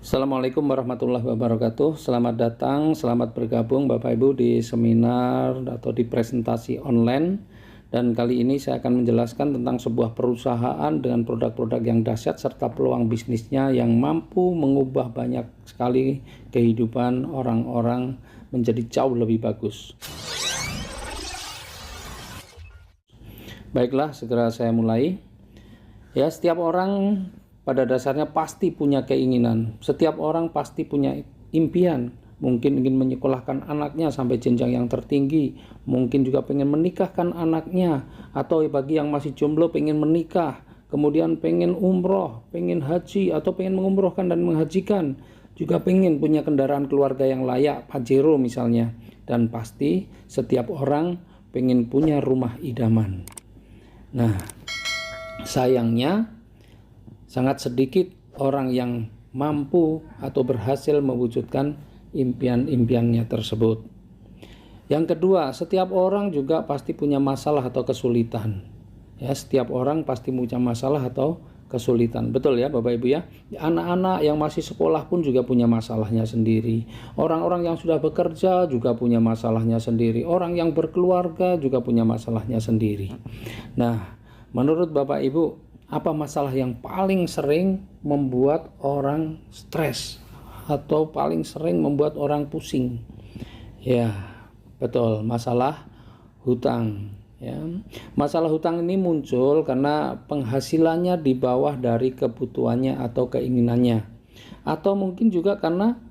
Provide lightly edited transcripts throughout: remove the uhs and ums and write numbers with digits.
Assalamualaikum warahmatullahi wabarakatuh. Selamat datang, selamat bergabung Bapak Ibu di seminar atau di presentasi online. Dan kali ini saya akan menjelaskan tentang sebuah perusahaan dengan produk-produk yang dahsyat serta peluang bisnisnya yang mampu mengubah banyak sekali kehidupan orang-orang menjadi jauh lebih bagus. Baiklah, segera saya mulai. Ya, setiap orang pada dasarnya pasti punya keinginan. Setiap orang pasti punya impian. Mungkin ingin menyekolahkan anaknya sampai jenjang yang tertinggi. Mungkin juga pengen menikahkan anaknya. Atau bagi yang masih jomblo pengen menikah. Kemudian pengen umroh, pengen haji, atau pengen mengumrohkan dan menghajikan. Juga pengen punya kendaraan keluarga yang layak, Pajero misalnya. Dan pasti setiap orang pengen punya rumah idaman. Nah, sayangnya sangat sedikit orang yang mampu atau berhasil mewujudkan impian-impiannya tersebut. Yang kedua, setiap orang juga pasti punya masalah atau kesulitan. Ya, setiap orang pasti punya masalah atau kesulitan. Betul ya Bapak Ibu ya? Anak-anak yang masih sekolah pun juga punya masalahnya sendiri. Orang-orang yang sudah bekerja juga punya masalahnya sendiri. Orang yang berkeluarga juga punya masalahnya sendiri. Nah, menurut Bapak Ibu, apa masalah yang paling sering membuat orang stres atau paling sering membuat orang pusing? Ya, betul, masalah hutang. Ya, masalah hutang ini muncul karena penghasilannya di bawah dari kebutuhannya atau keinginannya, atau mungkin juga karena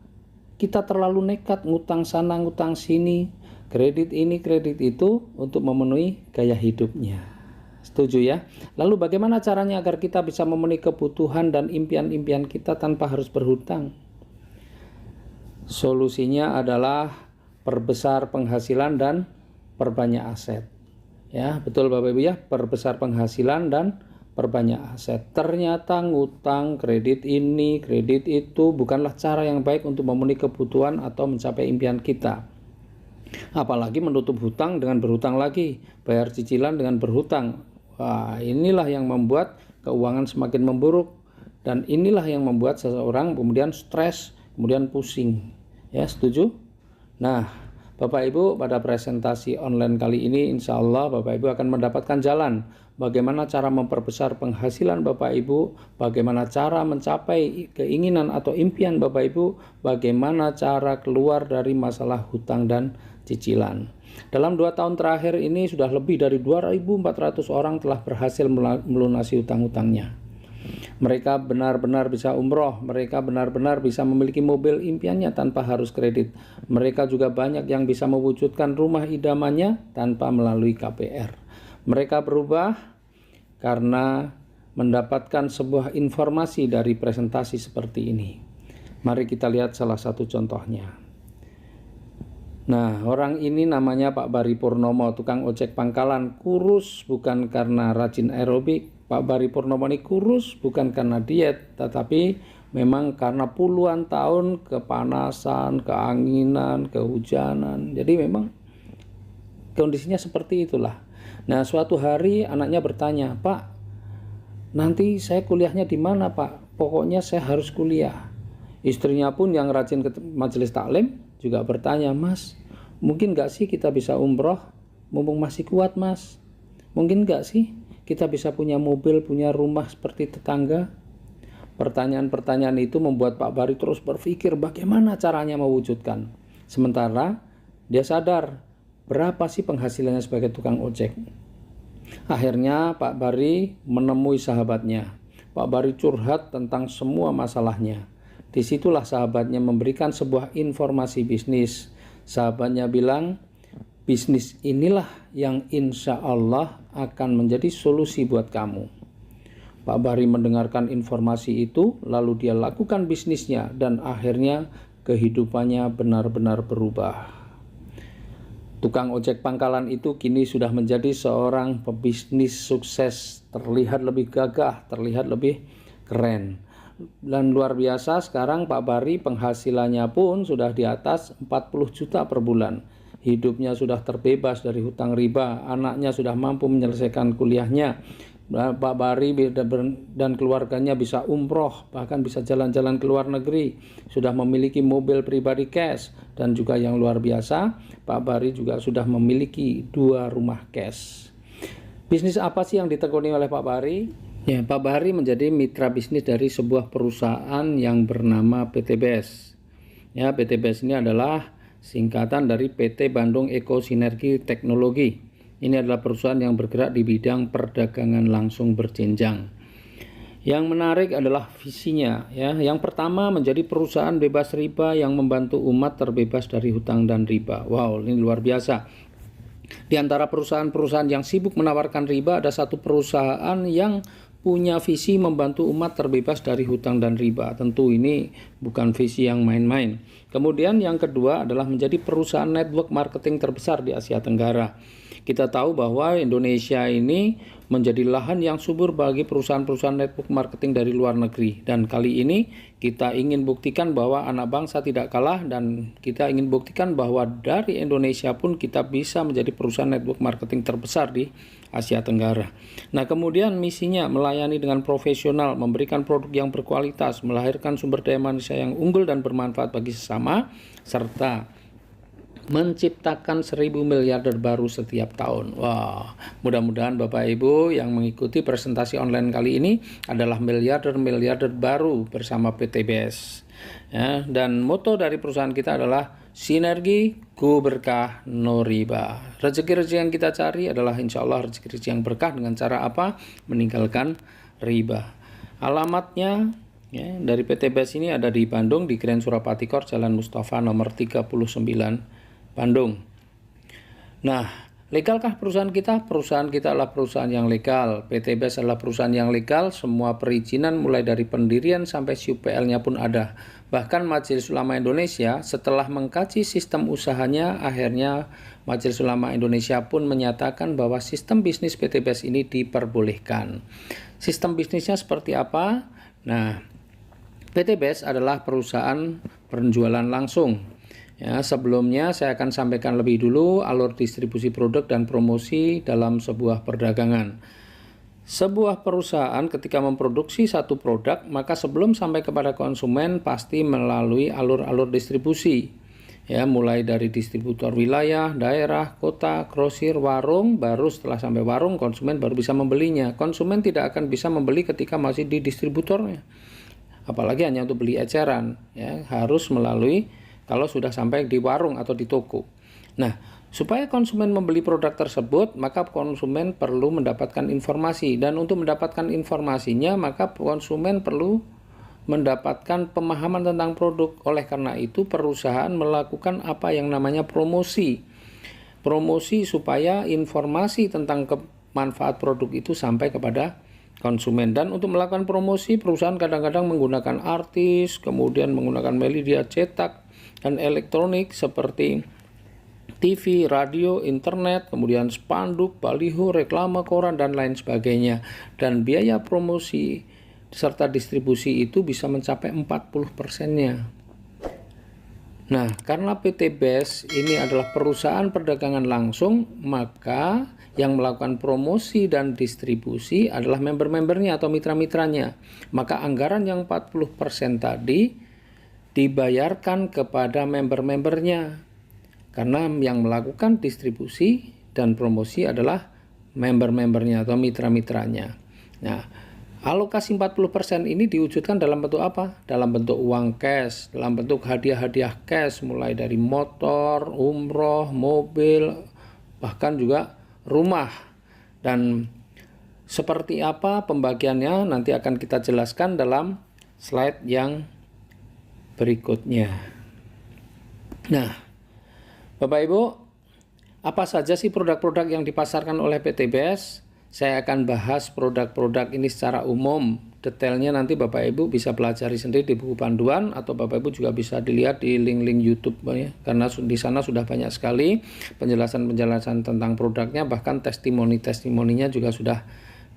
kita terlalu nekat ngutang sana ngutang sini, kredit ini kredit itu untuk memenuhi gaya hidupnya. Setuju ya? Lalu bagaimana caranya agar kita bisa memenuhi kebutuhan dan impian-impian kita tanpa harus berhutang? Solusinya adalah perbesar penghasilan dan perbanyak aset. Ya, betul Bapak Ibu ya, perbesar penghasilan dan perbanyak aset. Ternyata ngutang, kredit ini, kredit itu bukanlah cara yang baik untuk memenuhi kebutuhan atau mencapai impian kita. Apalagi menutup hutang dengan berhutang lagi, bayar cicilan dengan berhutang. Wah, inilah yang membuat keuangan semakin memburuk, dan inilah yang membuat seseorang kemudian stres, kemudian pusing. Ya, setuju? Nah, Bapak Ibu, pada presentasi online kali ini insya Allah Bapak Ibu akan mendapatkan jalan bagaimana cara memperbesar penghasilan Bapak Ibu, bagaimana cara mencapai keinginan atau impian Bapak Ibu, bagaimana cara keluar dari masalah hutang dan cicilan. Dalam 2 tahun terakhir ini sudah lebih dari 2.400 orang telah berhasil melunasi hutang-hutangnya. Mereka benar-benar bisa umroh, mereka benar-benar bisa memiliki mobil impiannya tanpa harus kredit. Mereka juga banyak yang bisa mewujudkan rumah idamannya tanpa melalui KPR. Mereka berubah karena mendapatkan sebuah informasi dari presentasi seperti ini. Mari kita lihat salah satu contohnya. Nah, orang ini namanya Pak Bari Purnomo, tukang ojek pangkalan. Kurus bukan karena rajin aerobik. Pak Bari Purnomo ini kurus bukan karena diet, tetapi memang karena puluhan tahun kepanasan, keanginan, kehujanan. Jadi memang kondisinya seperti itulah. Nah, suatu hari anaknya bertanya, "Pak, nanti saya kuliahnya di mana, Pak? Pokoknya saya harus kuliah." Istrinya pun yang rajin ke majelis taklim juga bertanya, "Mas, mungkin gak sih kita bisa umroh? Mumpung masih kuat, Mas. Mungkin gak sih kita bisa punya mobil, punya rumah seperti tetangga?" Pertanyaan-pertanyaan itu membuat Pak Bari terus berpikir bagaimana caranya mewujudkan. Sementara dia sadar berapa sih penghasilannya sebagai tukang ojek. Akhirnya Pak Bari menemui sahabatnya. Pak Bari curhat tentang semua masalahnya. Disitulah sahabatnya memberikan sebuah informasi bisnis. Sahabatnya bilang, bisnis inilah yang insya Allah akan menjadi solusi buat kamu. Pak Bari mendengarkan informasi itu, lalu dia lakukan bisnisnya, dan akhirnya kehidupannya benar-benar berubah. Tukang ojek pangkalan itu kini sudah menjadi seorang pebisnis sukses, terlihat lebih gagah, terlihat lebih keren. Dan luar biasa, sekarang Pak Bari penghasilannya pun sudah di atas 40 juta per bulan. Hidupnya sudah terbebas dari hutang riba, anaknya sudah mampu menyelesaikan kuliahnya. Pak Bari dan keluarganya bisa umroh, bahkan bisa jalan-jalan ke luar negeri, sudah memiliki mobil pribadi cash, dan juga yang luar biasa, Pak Bari juga sudah memiliki 2 rumah cash. Bisnis apa sih yang ditekuni oleh Pak Bari? Ya, Pak Bari menjadi mitra bisnis dari sebuah perusahaan yang bernama PTBS. Ya, PTBS ini adalah singkatan dari PT Bandung Eko Sinergi Teknologi. Ini adalah perusahaan yang bergerak di bidang perdagangan langsung berjenjang. Yang menarik adalah visinya, ya. Yang pertama, menjadi perusahaan bebas riba yang membantu umat terbebas dari hutang dan riba. Wow, ini luar biasa. Di antara perusahaan-perusahaan yang sibuk menawarkan riba, ada satu perusahaan yang punya visi membantu umat terbebas dari hutang dan riba. Tentu ini bukan visi yang main-main. Kemudian yang kedua adalah menjadi perusahaan network marketing terbesar di Asia Tenggara. Kita tahu bahwa Indonesia ini menjadi lahan yang subur bagi perusahaan-perusahaan network marketing dari luar negeri. Dan kali ini kita ingin buktikan bahwa anak bangsa tidak kalah, dan kita ingin buktikan bahwa dari Indonesia pun kita bisa menjadi perusahaan network marketing terbesar di Asia Tenggara. Nah, kemudian misinya melayani dengan profesional, memberikan produk yang berkualitas, melahirkan sumber daya manusia yang unggul dan bermanfaat bagi sesama, serta menciptakan 1000 miliarder baru setiap tahun. Wah, mudah-mudahan Bapak Ibu yang mengikuti presentasi online kali ini adalah miliarder baru bersama PTBS. Ya, dan moto dari perusahaan kita adalah sinergi, ku berkah, no riba. Rezeki-rezeki yang kita cari adalah insya Allah rezeki-rezeki yang berkah dengan cara apa? Meninggalkan riba. Alamatnya ya, dari PTBS ini ada di Bandung, di Grand Surapati Court, Jalan Mustafa nomor 39, Bandung. Nah, legalkah perusahaan kita? Perusahaan kita adalah perusahaan yang legal. PTBS adalah perusahaan yang legal. Semua perizinan mulai dari pendirian sampai SUPL-nya pun ada. Bahkan Majelis Ulama Indonesia setelah mengkaji sistem usahanya, akhirnya Majelis Ulama Indonesia pun menyatakan bahwa sistem bisnis PTBS ini diperbolehkan. Sistem bisnisnya seperti apa? Nah, PTBS adalah perusahaan penjualan langsung. Ya, sebelumnya saya akan sampaikan lebih dulu alur distribusi produk dan promosi dalam sebuah perdagangan. Sebuah perusahaan ketika memproduksi satu produk, maka sebelum sampai kepada konsumen pasti melalui alur-alur distribusi. Ya, mulai dari distributor wilayah, daerah, kota, grosir, warung, baru setelah sampai warung konsumen baru bisa membelinya. Konsumen tidak akan bisa membeli ketika masih di distributornya. Apalagi hanya untuk beli eceran, ya, harus melalui kalau sudah sampai di warung atau di toko. Nah, supaya konsumen membeli produk tersebut, maka konsumen perlu mendapatkan informasi. Dan untuk mendapatkan informasinya, maka konsumen perlu mendapatkan pemahaman tentang produk. Oleh karena itu, perusahaan melakukan apa yang namanya promosi. Promosi supaya informasi tentang manfaat produk itu sampai kepada konsumen. Dan untuk melakukan promosi, perusahaan kadang-kadang menggunakan artis, kemudian menggunakan media cetak dan elektronik seperti TV, radio, internet, kemudian spanduk, baliho, reklame, koran, dan lain sebagainya. Dan biaya promosi serta distribusi itu bisa mencapai 40%-nya. Nah, karena PTBS ini adalah perusahaan perdagangan langsung, maka yang melakukan promosi dan distribusi adalah member-membernya atau mitra-mitranya. Maka anggaran yang 40% tadi dibayarkan kepada member-membernya, karena yang melakukan distribusi dan promosi adalah member-membernya atau mitra-mitranya. Nah, alokasi 40% ini diwujudkan dalam bentuk apa? Dalam bentuk uang cash, dalam bentuk hadiah-hadiah cash, mulai dari motor, umroh, mobil, bahkan juga rumah. Dan seperti apa pembagiannya nanti akan kita jelaskan dalam slide yang berikutnya. Nah, Bapak Ibu, apa saja sih produk-produk yang dipasarkan oleh PTBS? Saya akan bahas produk-produk ini secara umum. Detailnya nanti Bapak Ibu bisa pelajari sendiri di buku panduan, atau Bapak Ibu juga bisa dilihat di link-link YouTube ya, karena di sana sudah banyak sekali penjelasan-penjelasan tentang produknya, bahkan testimoni-testimoninya juga sudah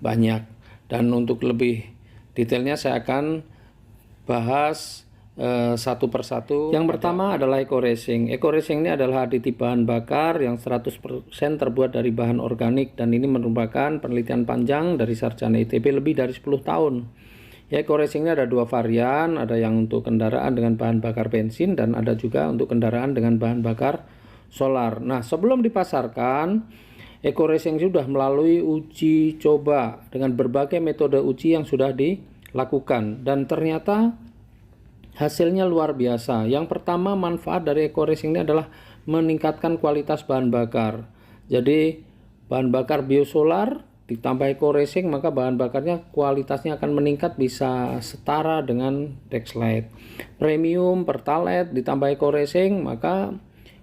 banyak. Dan untuk lebih detailnya saya akan bahas satu persatu. Yang pertama adalah eco racing. Eco racing ini adalah aditif bahan bakar yang 100% terbuat dari bahan organik, dan ini merupakan penelitian panjang dari sarjana ITB lebih dari 10 tahun. Ya, eco racing ini ada dua varian, ada yang untuk kendaraan dengan bahan bakar bensin dan ada juga untuk kendaraan dengan bahan bakar solar. Nah, sebelum dipasarkan, eco racing sudah melalui uji coba dengan berbagai metode uji yang sudah dilakukan, dan ternyata hasilnya luar biasa. Yang pertama, manfaat dari eco racing ini adalah meningkatkan kualitas bahan bakar. Jadi bahan bakar biosolar ditambah eco racing, maka bahan bakarnya kualitasnya akan meningkat, bisa setara dengan Dexlite. Premium Pertalite ditambah eco racing, maka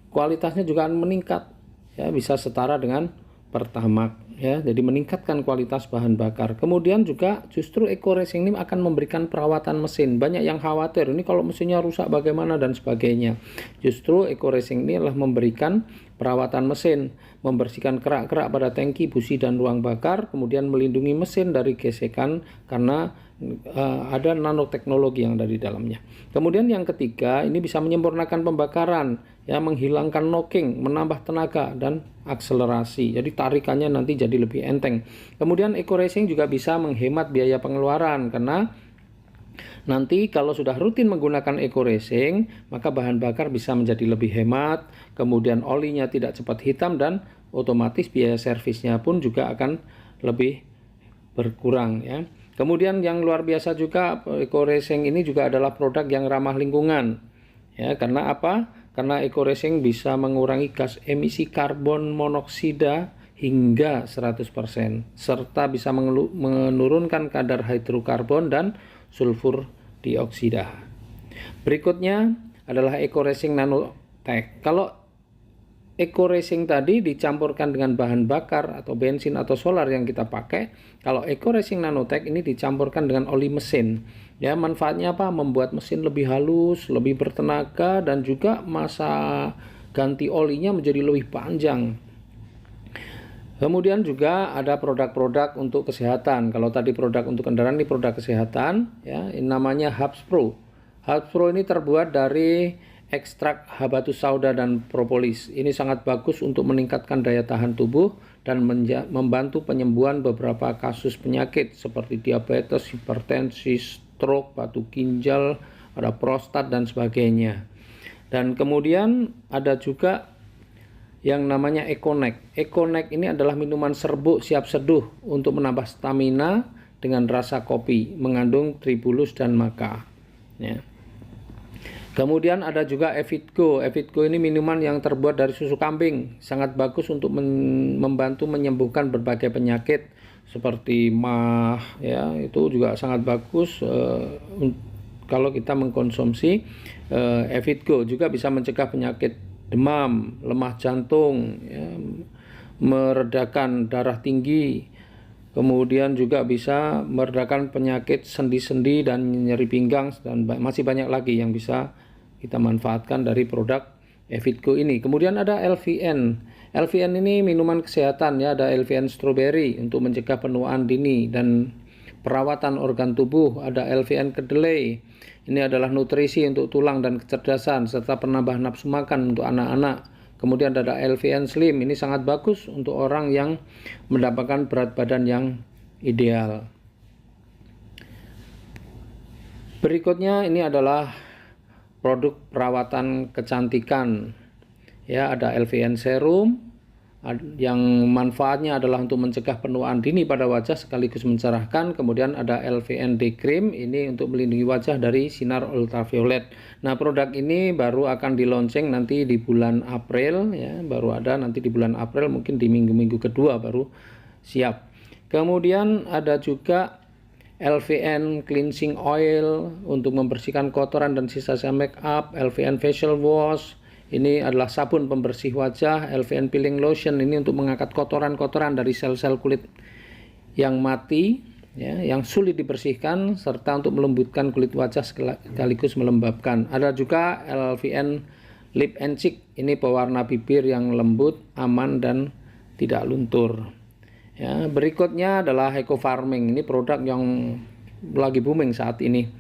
kualitasnya juga akan meningkat, ya, bisa setara dengan Pertamax, ya. Jadi meningkatkan kualitas bahan bakar. Kemudian juga justru eco racing ini akan memberikan perawatan mesin. Banyak yang khawatir ini kalau mesinnya rusak bagaimana dan sebagainya. Justru eco racing ini adalah memberikan perawatan mesin, membersihkan kerak-kerak pada tangki, busi dan ruang bakar, kemudian melindungi mesin dari gesekan karena ada nanoteknologi yang ada di dalamnya. Kemudian yang ketiga, ini bisa menyempurnakan pembakaran, ya, menghilangkan knocking, menambah tenaga dan akselerasi. Jadi tarikannya nanti jadi lebih enteng. Kemudian eco racing juga bisa menghemat biaya pengeluaran, karena nanti kalau sudah rutin menggunakan eco racing, maka bahan bakar bisa menjadi lebih hemat, kemudian olinya tidak cepat hitam, dan otomatis biaya servisnya pun juga akan lebih berkurang, ya. Kemudian yang luar biasa juga, eco racing ini juga adalah produk yang ramah lingkungan, ya. Karena apa? Karena eco racing bisa mengurangi gas emisi karbon monoksida hingga 100%, serta bisa menurunkan kadar hidrokarbon dan sulfur dioksida. Berikutnya adalah eco racing nanotech. Kalau eco racing tadi dicampurkan dengan bahan bakar atau bensin atau solar yang kita pakai, kalau eco racing nanotech ini dicampurkan dengan oli mesin. Ya, manfaatnya apa? Membuat mesin lebih halus, lebih bertenaga, dan juga masa ganti olinya menjadi lebih panjang. Kemudian juga ada produk-produk untuk kesehatan. Kalau tadi produk untuk kendaraan, ini produk kesehatan, ya, ini namanya Hubs Pro. Hubs Pro ini terbuat dari ekstrak habatus sauda dan propolis. Ini sangat bagus untuk meningkatkan daya tahan tubuh dan membantu penyembuhan beberapa kasus penyakit seperti diabetes, hipertensi, stroke, batu ginjal, ada prostat dan sebagainya. Dan kemudian ada juga yang namanya Econex. Econex ini adalah minuman serbuk siap seduh untuk menambah stamina dengan rasa kopi, mengandung tribulus dan maca, ya. Kemudian ada juga Evitgo. Evitgo ini minuman yang terbuat dari susu kambing, sangat bagus untuk membantu menyembuhkan berbagai penyakit seperti mah, ya, itu juga sangat bagus kalau kita mengkonsumsi Evitgo. Juga bisa mencegah penyakit demam, lemah jantung, ya, meredakan darah tinggi, kemudian juga bisa meredakan penyakit sendi-sendi dan nyeri pinggang, dan masih banyak lagi yang bisa kita manfaatkan dari produk Evitgo ini. Kemudian ada LVN. LVN ini minuman kesehatan, ya, ada LVN strawberry untuk mencegah penuaan dini dan perawatan organ tubuh. Ada LVN kedelai. Ini adalah nutrisi untuk tulang dan kecerdasan serta penambah nafsu makan untuk anak-anak. Kemudian ada LVN Slim. Ini sangat bagus untuk orang yang mendapatkan berat badan yang ideal. Berikutnya ini adalah produk perawatan kecantikan, ya, ada LVN serum yang manfaatnya adalah untuk mencegah penuaan dini pada wajah sekaligus mencerahkan. Kemudian ada LVN Day Cream, ini untuk melindungi wajah dari sinar ultraviolet. Nah, produk ini baru akan di launching nanti di bulan April, ya, baru ada nanti di bulan April, mungkin di minggu-minggu kedua baru siap. Kemudian ada juga LVN Cleansing Oil untuk membersihkan kotoran dan sisa-sisa make up. LVN Facial Wash, ini adalah sabun pembersih wajah. LVN Peeling Lotion, ini untuk mengangkat kotoran-kotoran dari sel-sel kulit yang mati, ya, yang sulit dibersihkan, serta untuk melembutkan kulit wajah sekaligus melembabkan. Ada juga LVN Lip and Cheek, ini pewarna bibir yang lembut, aman dan tidak luntur. Ya, berikutnya adalah eco farming. Ini produk yang lagi booming saat ini.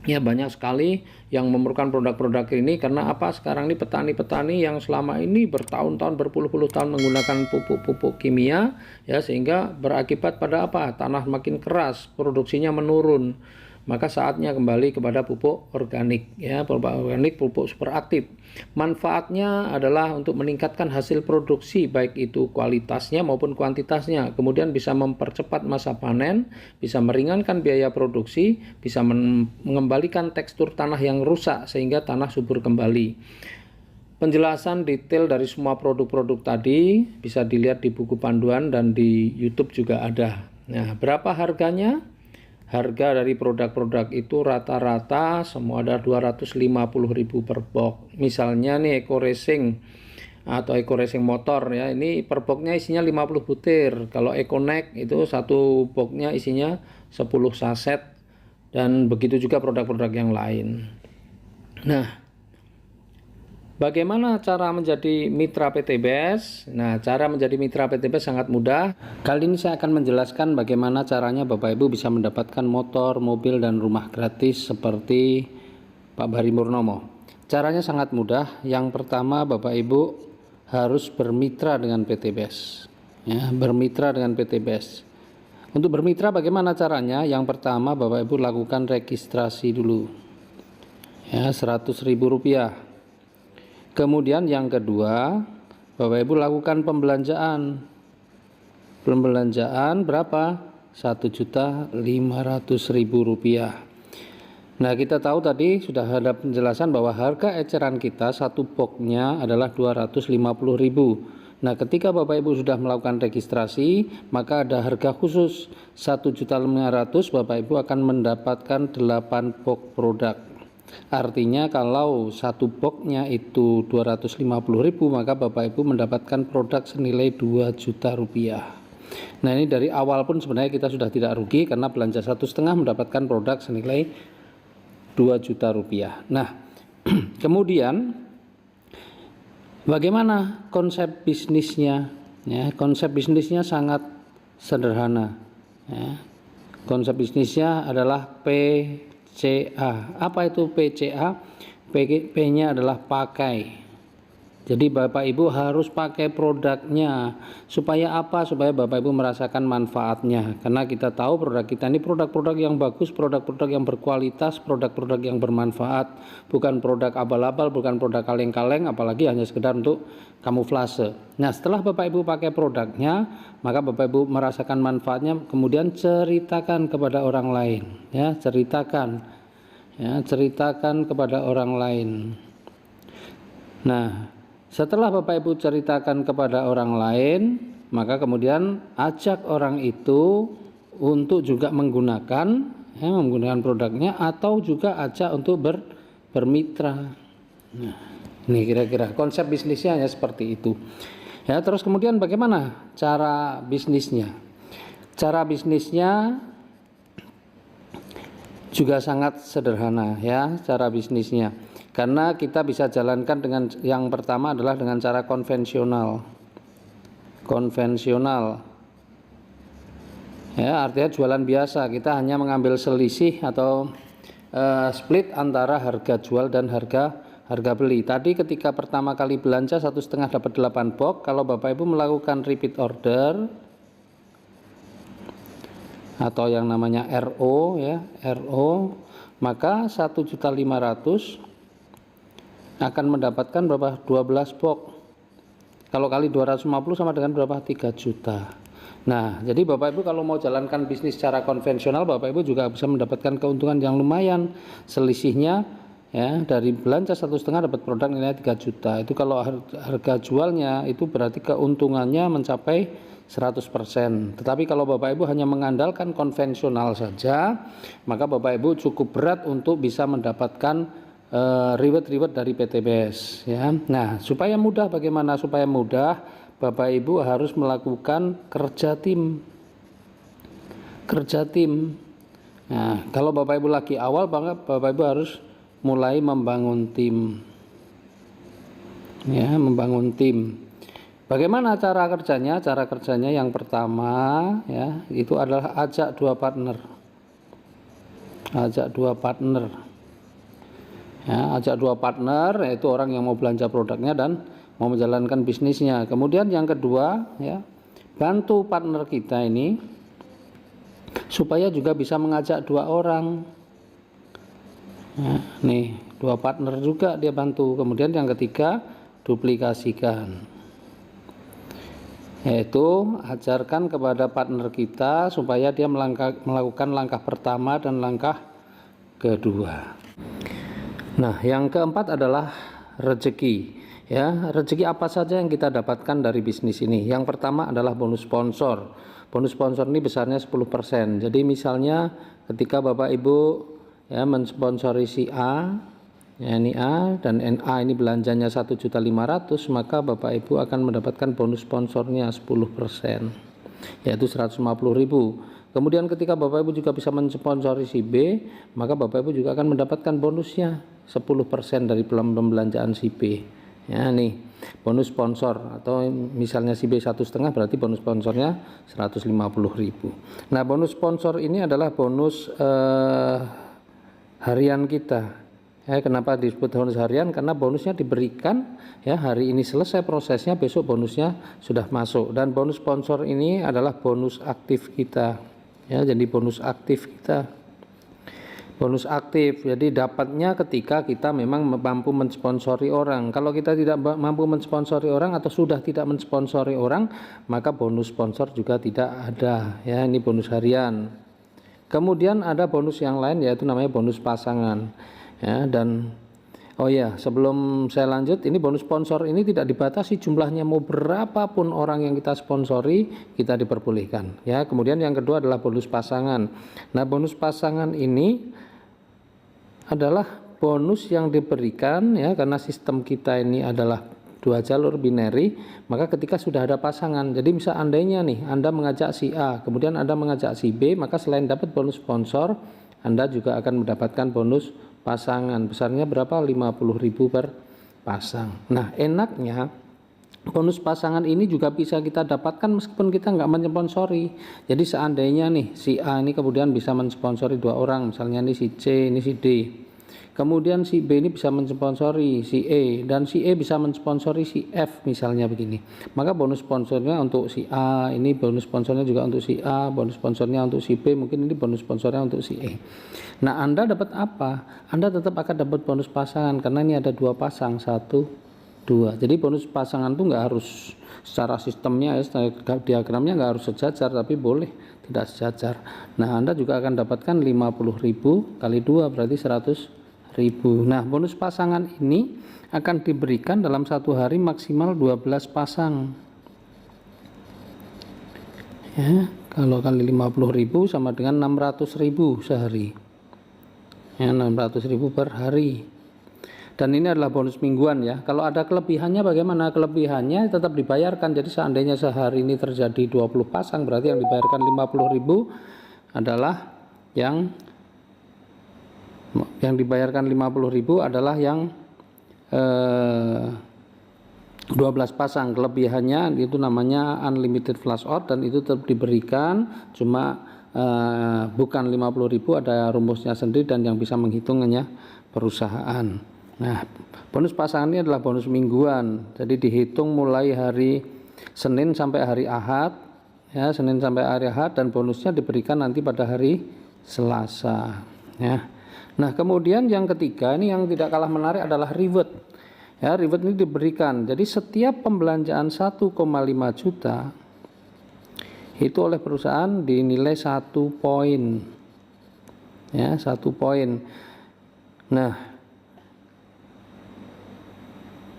Ya, banyak sekali yang memerlukan produk-produk ini karena apa? Sekarang ini petani-petani yang selama ini bertahun-tahun, berpuluh-puluh tahun menggunakan pupuk-pupuk kimia, ya, sehingga berakibat pada apa? Tanah makin keras, produksinya menurun. Maka saatnya kembali kepada pupuk organik, ya, pupuk organik, pupuk super aktif. Manfaatnya adalah untuk meningkatkan hasil produksi, baik itu kualitasnya maupun kuantitasnya. Kemudian bisa mempercepat masa panen, bisa meringankan biaya produksi, bisa mengembalikan tekstur tanah yang rusak sehingga tanah subur kembali. Penjelasan detail dari semua produk-produk tadi bisa dilihat di buku panduan dan di YouTube juga ada. Nah, berapa harganya? Harga dari produk-produk itu rata-rata semua ada 250.000 per box. Misalnya nih Eco Racing atau Eco Racing motor, ya, ini per boxnya isinya 50 butir. Kalau EcoNeck itu satu boxnya isinya 10 saset, dan begitu juga produk-produk yang lain. Nah, bagaimana cara menjadi mitra PTBS? Nah, cara menjadi mitra PTBS sangat mudah. Kali ini saya akan menjelaskan bagaimana caranya Bapak Ibu bisa mendapatkan motor, mobil, dan rumah gratis seperti Pak Bari Murnomo. Caranya sangat mudah. Yang pertama, Bapak Ibu harus bermitra dengan PTBS. Ya, bermitra dengan PTBS. Untuk bermitra bagaimana caranya? Yang pertama, Bapak Ibu lakukan registrasi dulu. Ya, Rp100.000. Kemudian yang kedua, Bapak Ibu lakukan pembelanjaan. Pembelanjaan berapa? Rp1.500.000. Nah, kita tahu tadi sudah ada penjelasan bahwa harga eceran kita satu boxnya adalah Rp250.000. Nah, ketika Bapak Ibu sudah melakukan registrasi, maka ada harga khusus Rp1.500.000. Bapak Ibu akan mendapatkan 8 box produk. Artinya kalau satu boxnya itu Rp250.000, maka Bapak Ibu mendapatkan produk senilai Rp2 juta. Nah, ini dari awal pun sebenarnya kita sudah tidak rugi karena belanja 1,5 mendapatkan produk senilai Rp2 juta. Nah, kemudian bagaimana konsep bisnisnya? Ya, konsep bisnisnya sangat sederhana. Ya, konsep bisnisnya adalah PCA. Apa itu PCA? P-nya adalah pakai. Jadi Bapak Ibu harus pakai produknya. Supaya apa? Supaya Bapak Ibu merasakan manfaatnya. Karena kita tahu produk kita ini produk-produk yang bagus, produk-produk yang berkualitas, produk-produk yang bermanfaat. Bukan produk abal-abal, bukan produk kaleng-kaleng, apalagi hanya sekedar untuk kamuflase. Nah, setelah Bapak Ibu pakai produknya, maka Bapak Ibu merasakan manfaatnya, kemudian ceritakan kepada orang lain. Ya, ceritakan kepada orang lain. Nah, setelah Bapak Ibu ceritakan kepada orang lain, maka kemudian ajak orang itu untuk juga menggunakan produknya, atau juga ajak untuk bermitra. Nah, ini kira-kira konsep bisnisnya hanya seperti itu. Ya, terus kemudian bagaimana cara bisnisnya? Cara bisnisnya juga sangat sederhana, ya, cara bisnisnya. Karena kita bisa jalankan dengan yang pertama adalah dengan cara konvensional. Ya, artinya jualan biasa. Kita hanya mengambil selisih atau split antara harga jual dan harga beli. Tadi ketika pertama kali belanja 1,5 dapat 8 box. Kalau Bapak Ibu melakukan repeat order atau yang namanya RO, ya, RO, maka 1.500.000 akan mendapatkan berapa? 12 box. Kalau kali 250 sama dengan berapa? 3 juta. Nah, jadi Bapak Ibu kalau mau jalankan bisnis secara konvensional, Bapak Ibu juga bisa mendapatkan keuntungan yang lumayan. Selisihnya, ya, dari belanja 1,5 dapat produk nilai 3 juta. Itu kalau harga jualnya itu berarti keuntungannya mencapai 100%. Tetapi kalau Bapak Ibu hanya mengandalkan konvensional saja, maka Bapak Ibu cukup berat untuk bisa mendapatkan reward dari PTBS, ya. Nah, supaya mudah, bagaimana supaya mudah? Bapak Ibu harus melakukan kerja tim. Nah, kalau Bapak Ibu lagi awal banget, Bapak Ibu harus mulai membangun tim. Ya, membangun tim. Bagaimana cara kerjanya? Cara kerjanya yang pertama, ya, itu adalah ajak dua partner. Ya, ajak dua partner, yaitu orang yang mau belanja produknya dan mau menjalankan bisnisnya. Kemudian yang kedua, ya, bantu partner kita ini supaya juga bisa mengajak dua orang. Ya, nih, dua partner juga dia bantu. Kemudian yang ketiga, duplikasikan. Yaitu ajarkan kepada partner kita supaya dia melakukan langkah pertama dan langkah kedua. Nah, yang keempat adalah rezeki. Ya, rezeki apa saja yang kita dapatkan dari bisnis ini? Yang pertama adalah bonus sponsor. Bonus sponsor ini besarnya 10%. Jadi misalnya ketika Bapak Ibu ya mensponsori si A, ya, ini A dan NA ini belanjanya 1.500.000, maka Bapak Ibu akan mendapatkan bonus sponsornya 10%, yaitu 150.000. Kemudian ketika Bapak Ibu juga bisa mensponsori si B, maka Bapak Ibu juga akan mendapatkan bonusnya 10% dari pembelanjaan si B. Ya, nih bonus sponsor, atau misalnya si B 1,5 berarti bonus sponsornya 150.000. Nah, bonus sponsor ini adalah bonus harian kita. Ya, kenapa disebut bonus harian? Karena bonusnya diberikan ya hari ini selesai prosesnya, besok bonusnya sudah masuk. Dan bonus sponsor ini adalah bonus aktif kita. Ya, jadi bonus aktif kita. Bonus aktif, jadi dapatnya ketika kita memang mampu mensponsori orang. Kalau kita tidak mampu mensponsori orang atau sudah tidak mensponsori orang, maka bonus sponsor juga tidak ada. Ya, ini bonus harian. Kemudian ada bonus yang lain, yaitu namanya bonus pasangan. Ya, dan oh ya, sebelum saya lanjut, ini bonus sponsor ini tidak dibatasi jumlahnya, mau berapapun orang yang kita sponsori kita diperbolehkan. Ya, kemudian yang kedua adalah bonus pasangan. Nah, bonus pasangan ini adalah bonus yang diberikan ya karena sistem kita ini adalah dua jalur binary, maka ketika sudah ada pasangan, jadi misal andainya nih Anda mengajak si A, kemudian Anda mengajak si B, maka selain dapat bonus sponsor, Anda juga akan mendapatkan bonus pasangan. Besarnya berapa? 50.000 per pasang. Nah, enaknya bonus pasangan ini juga bisa kita dapatkan meskipun kita nggak mensponsori. Jadi seandainya nih si A ini kemudian bisa mensponsori dua orang, misalnya ini si C, ini si D. Kemudian si B ini bisa mensponsori si E, dan si E bisa mensponsori si F, misalnya begini. Maka bonus sponsornya untuk si A, ini bonus sponsornya juga untuk si A, bonus sponsornya untuk si B, mungkin ini bonus sponsornya untuk si E. Nah, Anda dapat apa? Anda tetap akan dapat bonus pasangan karena ini ada dua pasang, 1, 2. Jadi bonus pasangan itu nggak harus secara sistemnya ya, secara diagramnya nggak harus sejajar, tapi boleh tidak sejajar. Nah, Anda juga akan dapatkan 50.000 kali 2 berarti 100.000. Nah, bonus pasangan ini akan diberikan dalam satu hari maksimal 12 pasang. Ya, kalau kali 50.000 sama dengan 600.000 sehari. Ya, 600.000 per hari. Dan ini adalah bonus mingguan ya. Kalau ada kelebihannya bagaimana? Kelebihannya tetap dibayarkan. Jadi seandainya sehari ini terjadi 20 pasang, berarti yang dibayarkan 50.000 adalah yang dibayarkan 50.000 adalah yang 12 pasang. Kelebihannya itu namanya unlimited flash out, dan itu tetap diberikan, cuma bukan 50.000, ada rumusnya sendiri dan yang bisa menghitungnya perusahaan. Nah, bonus pasangan ini adalah bonus mingguan, jadi dihitung mulai hari Senin sampai hari Ahad, ya, Senin sampai hari Ahad, dan bonusnya diberikan nanti pada hari Selasa, ya. Nah, kemudian yang ketiga ini yang tidak kalah menarik adalah reward. Ya, reward ini diberikan. Jadi setiap pembelanjaan 1,5 juta itu oleh perusahaan dinilai 1 poin. Ya, 1 poin. Nah,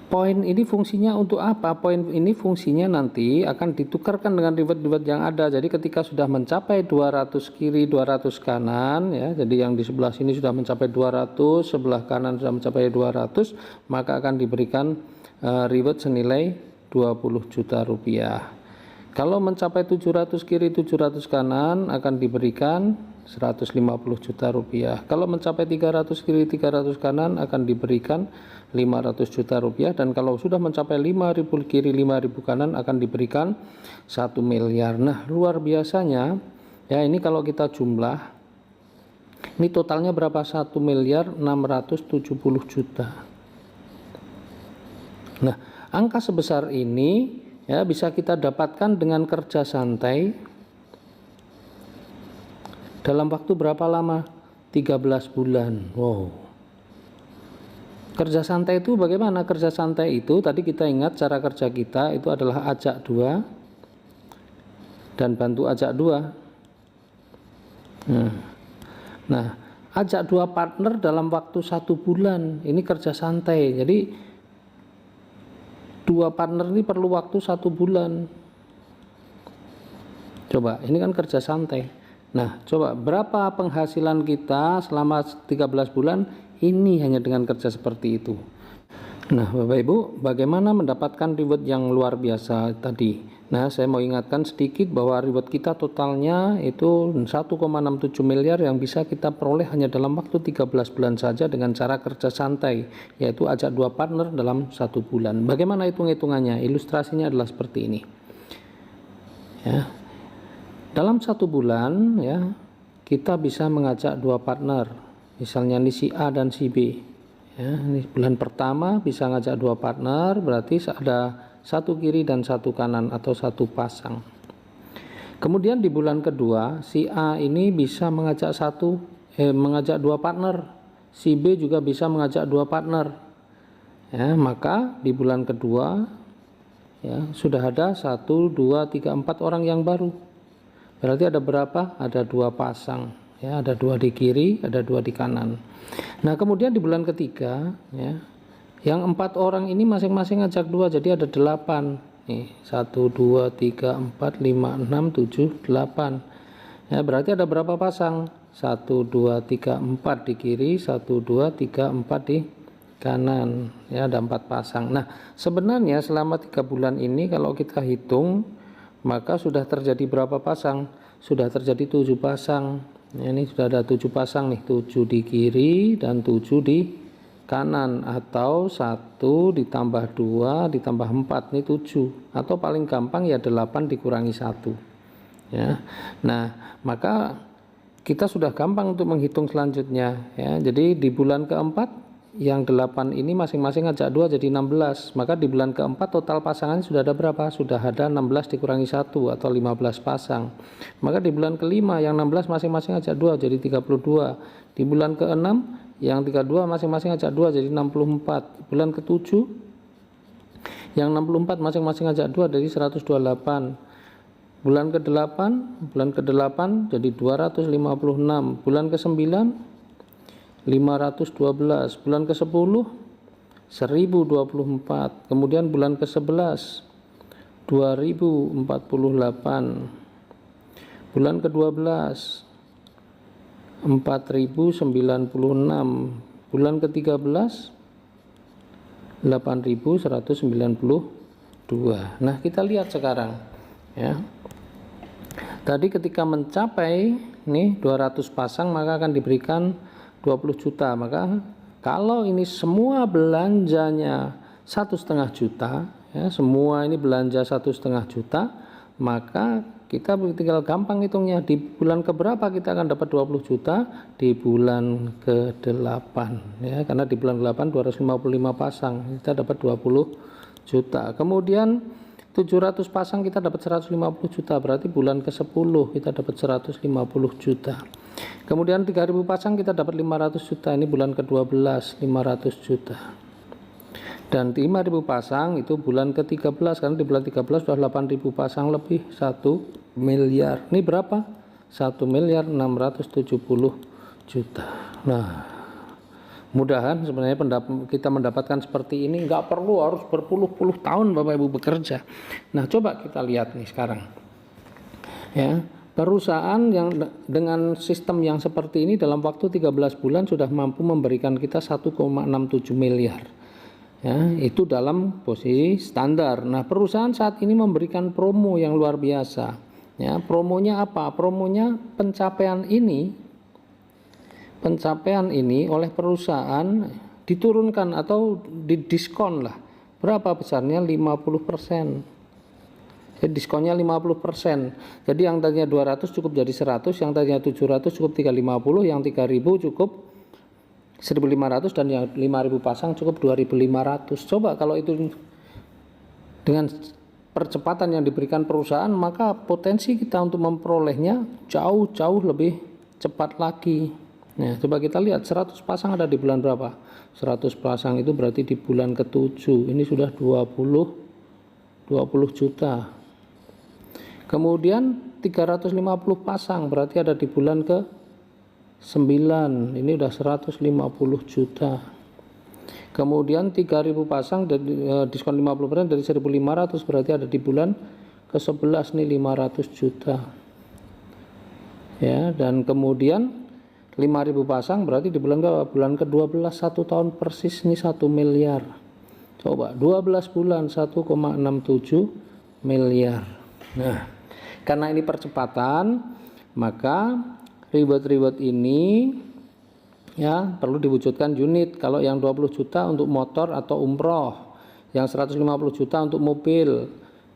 poin ini fungsinya untuk apa? Poin ini fungsinya nanti akan ditukarkan dengan reward-reward yang ada. Jadi ketika sudah mencapai 200 kiri, 200 kanan, ya, jadi yang di sebelah sini sudah mencapai 200, sebelah kanan sudah mencapai 200, maka akan diberikan reward senilai 20 juta rupiah. Kalau mencapai 700 kiri, 700 kanan akan diberikan 150 juta rupiah. Kalau mencapai 300 kiri, 300 kanan akan diberikan 500 juta rupiah, dan kalau sudah mencapai 5.000 kiri 5.000 kanan akan diberikan 1 miliar. Nah, luar biasanya ya, ini kalau kita jumlah Ini totalnya berapa? 1.670.000.000. Nah, angka sebesar ini ya bisa kita dapatkan dengan kerja santai dalam waktu berapa lama? 13 bulan. Wow. Kerja santai itu bagaimana? Kerja santai itu tadi kita ingat cara kerja kita itu adalah ajak 2 dan bantu ajak 2. Nah, ajak 2 partner dalam waktu 1 bulan. Ini kerja santai. Jadi 2 partner ini perlu waktu 1 bulan. Coba, ini kan kerja santai. Nah, coba berapa penghasilan kita selama 13 bulan ini hanya dengan kerja seperti itu. Nah, Bapak Ibu, bagaimana mendapatkan reward yang luar biasa tadi? Nah, saya mau ingatkan sedikit bahwa reward kita totalnya itu 1,67 miliar yang bisa kita peroleh hanya dalam waktu 13 bulan saja dengan cara kerja santai, yaitu ajak 2 partner dalam 1 bulan. Bagaimana hitung-hitungannya? Ilustrasinya adalah seperti ini. Ya. Dalam 1 bulan ya, kita bisa mengajak 2 partner. Misalnya ini si A dan si B. Ya, ini bulan pertama bisa ngajak 2 partner, berarti ada 1 kiri dan 1 kanan atau 1 pasang. Kemudian di bulan kedua si A ini bisa mengajak 2 partner, si B juga bisa mengajak 2 partner. Ya, maka di bulan kedua ya sudah ada 1, 2, 3, 4 orang yang baru. Berarti ada berapa? Ada 2 pasang. Ya, ada 2 di kiri, ada 2 di kanan. Nah, kemudian di bulan ketiga ya, yang 4 orang ini masing-masing ngajak 2, jadi ada 8. Nih, 1, 2, 3, 4, 5, 6, 7, 8. Ya, berarti ada berapa pasang? 1, 2, 3, 4 di kiri, 1, 2, 3, 4 di kanan. Ya, ada 4 pasang. Nah, sebenarnya selama 3 bulan ini kalau kita hitung, maka sudah terjadi berapa pasang? Sudah terjadi 7 pasang. Ya, ini sudah ada 7 pasang nih, 7 di kiri dan 7 di kanan, atau 1 ditambah 2 ditambah 4 ini 7, atau paling gampang ya 8 dikurangi 1 ya. Nah, maka kita sudah gampang untuk menghitung selanjutnya ya. Jadi di bulan keempat yang 8 ini masing-masing ajak 2 jadi 16, maka di bulan keempat total pasangan sudah ada berapa? Sudah ada 16 dikurangi 1 atau 15 pasang. Maka di bulan kelima yang 16 masing-masing ajak 2 jadi 32. Di bulan keenam yang 32 masing-masing ajak 2 jadi 64. Bulan ke-7 yang 64 masing-masing ajak 2 jadi 128. Bulan ke-8 jadi 256. Bulan ke-9 512. Bulan ke-10 1024. Kemudian bulan ke-11 2048. Bulan ke-12 4096. Bulan ke-13 8192. Nah, kita lihat sekarang ya. Tadi ketika mencapai nih 200 pasang maka akan diberikan 20 juta. Maka kalau ini semua belanjanya 1,5 juta ya, semua ini belanja 1,5 juta, maka kita tinggal gampang hitungnya. Di bulan keberapa kita akan dapat 20 juta? Di bulan ke-8 ya, karena di bulan ke-8 255 pasang kita dapat 20 juta. Kemudian 700 pasang kita dapat 150 juta, berarti bulan ke-10 kita dapat 150 juta. Kemudian 3000 pasang kita dapat 500 juta, ini bulan ke-12 500 juta. Dan 5000 pasang itu bulan ke-13, karena di bulan 13 sudah 8000 pasang lebih 1 miliar. Ini berapa? 1.670.000.000. Nah, mudahan sebenarnya kita mendapatkan seperti ini, nggak perlu harus berpuluh-puluh tahun Bapak Ibu bekerja. Nah, coba kita lihat nih sekarang ya, perusahaan yang dengan sistem yang seperti ini dalam waktu 13 bulan sudah mampu memberikan kita 1,67 miliar ya, itu dalam posisi standar. Nah, perusahaan saat ini memberikan promo yang luar biasa ya. Promonya apa? Promonya pencapaian ini oleh perusahaan diturunkan atau didiskon lah. Berapa besarnya? 50%. diskonnya 50%. Jadi yang tadinya 200 cukup jadi 100, yang tadinya 700 cukup 350, yang 3000 cukup 1500, dan yang 5000 pasang cukup 2500. Coba kalau itu dengan percepatan yang diberikan perusahaan, maka potensi kita untuk memperolehnya jauh lebih cepat lagi. Nah, coba kita lihat 100 pasang ada di bulan berapa? 100 pasang itu berarti di bulan ke-7. Ini sudah 20 juta. Kemudian 350 pasang berarti ada di bulan ke-9. Ini udah 150 juta. Kemudian 3000 pasang diskon 50% dari 1500 berarti ada di bulan ke-11 nih 500 juta. Ya, dan kemudian 5000 pasang berarti di bulan ke-12 1 tahun persis nih 1 miliar. Coba 12 bulan 1,67 miliar. Nah, karena ini percepatan, maka reward ini ya perlu diwujudkan unit. Kalau yang 20 juta untuk motor atau umroh, yang 150 juta untuk mobil,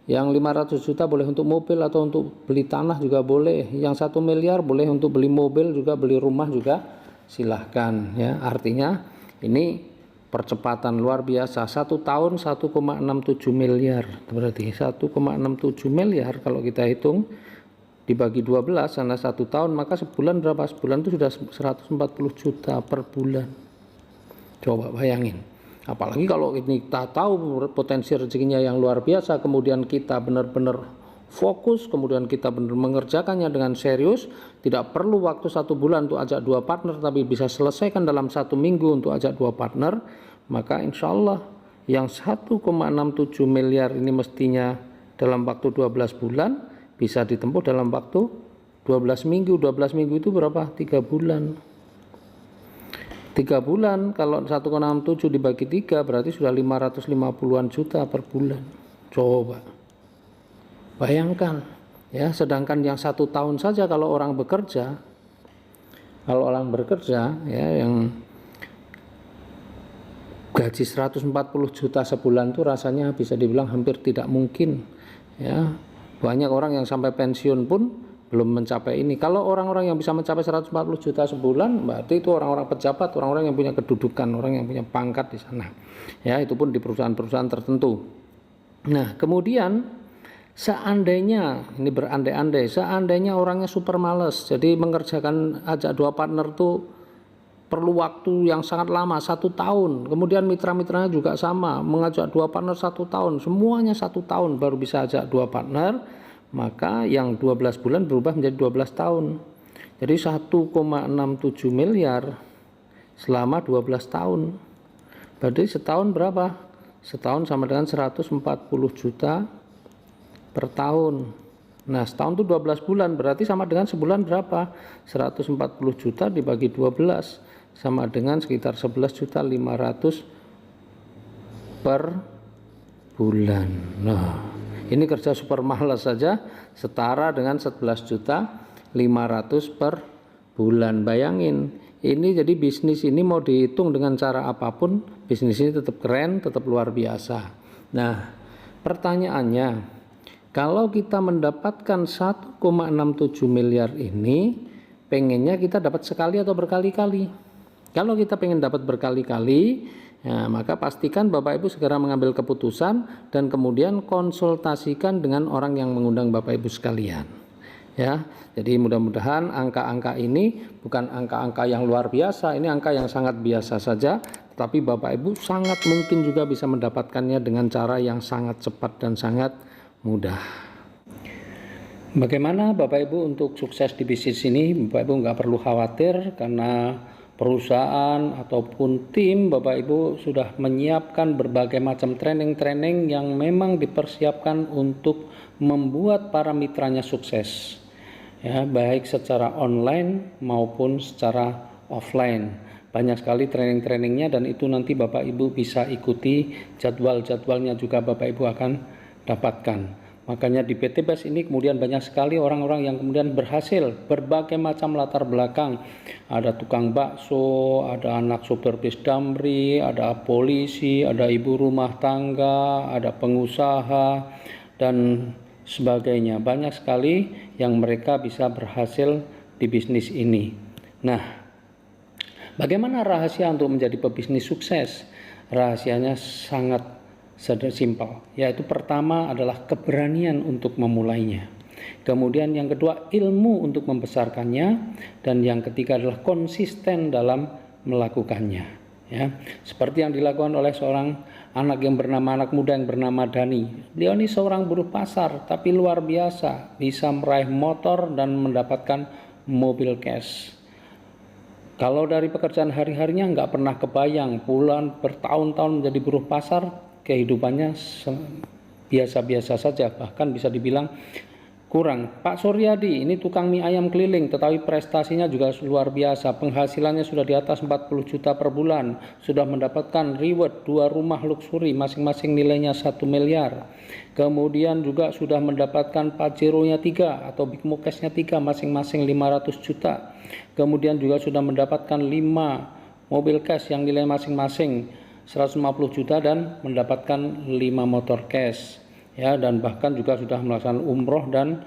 yang 500 juta boleh untuk mobil atau untuk beli tanah juga boleh, yang 1 miliar boleh untuk beli mobil juga, beli rumah juga silahkan ya. Artinya ini percepatan luar biasa. 1 tahun 1,67 miliar, berarti 1,67 miliar kalau kita hitung dibagi 12 karena 1 tahun, maka sebulan berapa? Sebulan itu sudah 140 juta per bulan. Coba bayangin. Apalagi kalau ini kita tahu potensi rezekinya yang luar biasa, kemudian kita benar-benar fokus, kemudian kita benar mengerjakannya dengan serius, tidak perlu waktu 1 bulan untuk ajak 2 partner, tapi bisa selesaikan dalam 1 minggu untuk ajak 2 partner, maka insya Allah yang 1,67 miliar ini mestinya dalam waktu 12 bulan bisa ditempuh dalam waktu 12 minggu. 12 minggu itu berapa? 3 bulan. 3 bulan kalau 1,67 dibagi 3 berarti sudah 550-an juta per bulan. Coba bayangkan ya, sedangkan yang 1 tahun saja kalau orang bekerja ya, yang gaji 140 juta sebulan itu rasanya bisa dibilang hampir tidak mungkin ya. Banyak orang yang sampai pensiun pun belum mencapai ini. Kalau orang-orang yang bisa mencapai 140 juta sebulan, berarti itu orang-orang pejabat, orang-orang yang punya kedudukan, orang yang punya pangkat di sana. Ya, itu pun di perusahaan-perusahaan tertentu. Nah, kemudian seandainya, ini berandai-andai, seandainya orangnya super males, jadi mengerjakan ajak 2 partner tuh perlu waktu yang sangat lama, 1 tahun. Kemudian mitra-mitranya juga sama, mengajak 2 partner 1 tahun, semuanya 1 tahun baru bisa ajak 2 partner, maka yang 12 bulan berubah menjadi 12 tahun. Jadi 1,67 miliar selama 12 tahun. Berarti setahun berapa? Setahun sama dengan 140 juta per tahun. Nah, setahun itu 12 bulan, berarti sama dengan sebulan berapa? 140 juta dibagi 12 sama dengan sekitar 11.500.000 per bulan. Nah, ini kerja super malas saja setara dengan 11.500.000 per bulan. Bayangin, ini jadi bisnis ini mau dihitung dengan cara apapun, bisnis ini tetap keren, tetap luar biasa. Nah, pertanyaannya, kalau kita mendapatkan 1,67 miliar ini, pengennya kita dapat sekali atau berkali-kali? Kalau kita pengen dapat berkali-kali, ya, maka pastikan Bapak Ibu segera mengambil keputusan dan kemudian konsultasikan dengan orang yang mengundang Bapak Ibu sekalian. Ya, jadi mudah-mudahan angka-angka ini bukan angka-angka yang luar biasa, ini angka yang sangat biasa saja, tetapi Bapak Ibu sangat mungkin juga bisa mendapatkannya dengan cara yang sangat cepat dan sangat mudah. Bagaimana Bapak Ibu untuk sukses di bisnis ini? Bapak Ibu nggak perlu khawatir karena perusahaan ataupun tim Bapak Ibu sudah menyiapkan berbagai macam training-training yang memang dipersiapkan untuk membuat para mitranya sukses ya, baik secara online maupun secara offline. Banyak sekali training-trainingnya dan itu nanti Bapak Ibu bisa ikuti, jadwal-jadwalnya juga Bapak Ibu akan dapatkan. Makanya di PT BES ini kemudian banyak sekali orang-orang yang kemudian berhasil, berbagai macam latar belakang. Ada tukang bakso, ada anak sopir bis damri, ada polisi, ada ibu rumah tangga, ada pengusaha, dan sebagainya. Banyak sekali yang mereka bisa berhasil di bisnis ini. Nah, bagaimana rahasia untuk menjadi pebisnis sukses? Rahasianya sangat simpel, yaitu pertama adalah keberanian untuk memulainya. Kemudian yang kedua, ilmu untuk membesarkannya, dan yang ketiga adalah konsisten dalam melakukannya. Ya, seperti yang dilakukan oleh seorang anak muda yang bernama Dani. Beliau ini seorang buruh pasar, tapi luar biasa, bisa meraih motor dan mendapatkan mobil cash. Kalau dari pekerjaan hari-harinya nggak pernah kebayang, puluhan bertahun-tahun menjadi buruh pasar, kehidupannya biasa-biasa saja, bahkan bisa dibilang kurang. Pak Suryadi ini tukang mie ayam keliling, tetapi prestasinya juga luar biasa. Penghasilannya sudah di atas 40 juta per bulan, sudah mendapatkan reward 2 rumah luxury, masing-masing nilainya 1 miliar. Kemudian juga sudah mendapatkan Pajero-nya 3 atau Big Mokes-nya 3, masing-masing 500 juta. Kemudian juga sudah mendapatkan 5 mobil cash yang nilai masing-masing 150 juta dan mendapatkan 5 motor cash. Ya, dan bahkan juga sudah melaksanakan umroh dan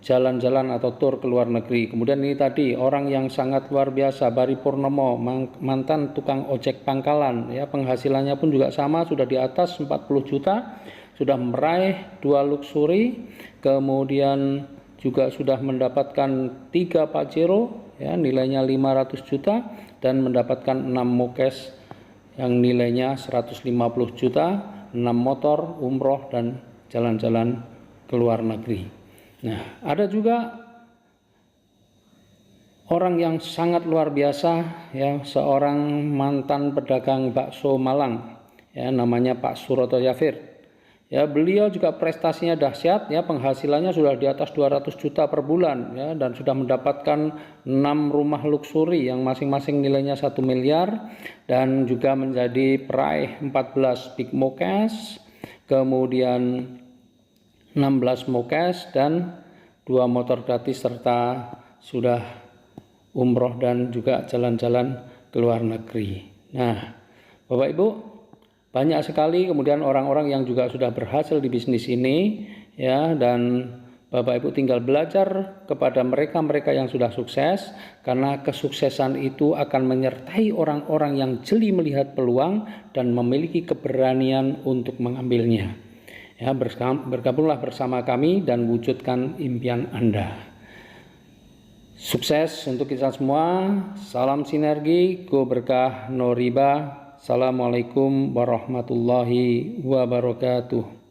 jalan-jalan atau tur ke luar negeri. Kemudian ini tadi orang yang sangat luar biasa, Bari Purnomo, mantan tukang ojek pangkalan, ya, penghasilannya pun juga sama, sudah di atas 40 juta, sudah meraih 2 luxury, kemudian juga sudah mendapatkan 3 Pajero, ya, nilainya 500 juta, dan mendapatkan 6 Mokes yang nilainya 150 juta, 6 motor, umroh, dan jalan-jalan ke luar negeri. Nah, ada juga orang yang sangat luar biasa, ya, seorang mantan pedagang bakso Malang, ya, namanya Pak Suroto Yafir. Ya, beliau juga prestasinya dahsyat, ya, penghasilannya sudah di atas 200 juta per bulan, ya, dan sudah mendapatkan 6 rumah luxury yang masing-masing nilainya 1 miliar, dan juga menjadi peraih 14 Big Mokes, kemudian 16 Mokes, dan 2 motor gratis, serta sudah umroh dan juga jalan-jalan ke luar negeri. Nah, Bapak Ibu, banyak sekali kemudian orang-orang yang juga sudah berhasil di bisnis ini, ya, dan Bapak Ibu tinggal belajar kepada mereka-mereka yang sudah sukses, karena kesuksesan itu akan menyertai orang-orang yang jeli melihat peluang dan memiliki keberanian untuk mengambilnya. Ya, bergabunglah bersama kami dan wujudkan impian Anda. Sukses untuk kita semua. Salam sinergi, go berkah, no riba. Assalamualaikum warahmatullahi wabarakatuh.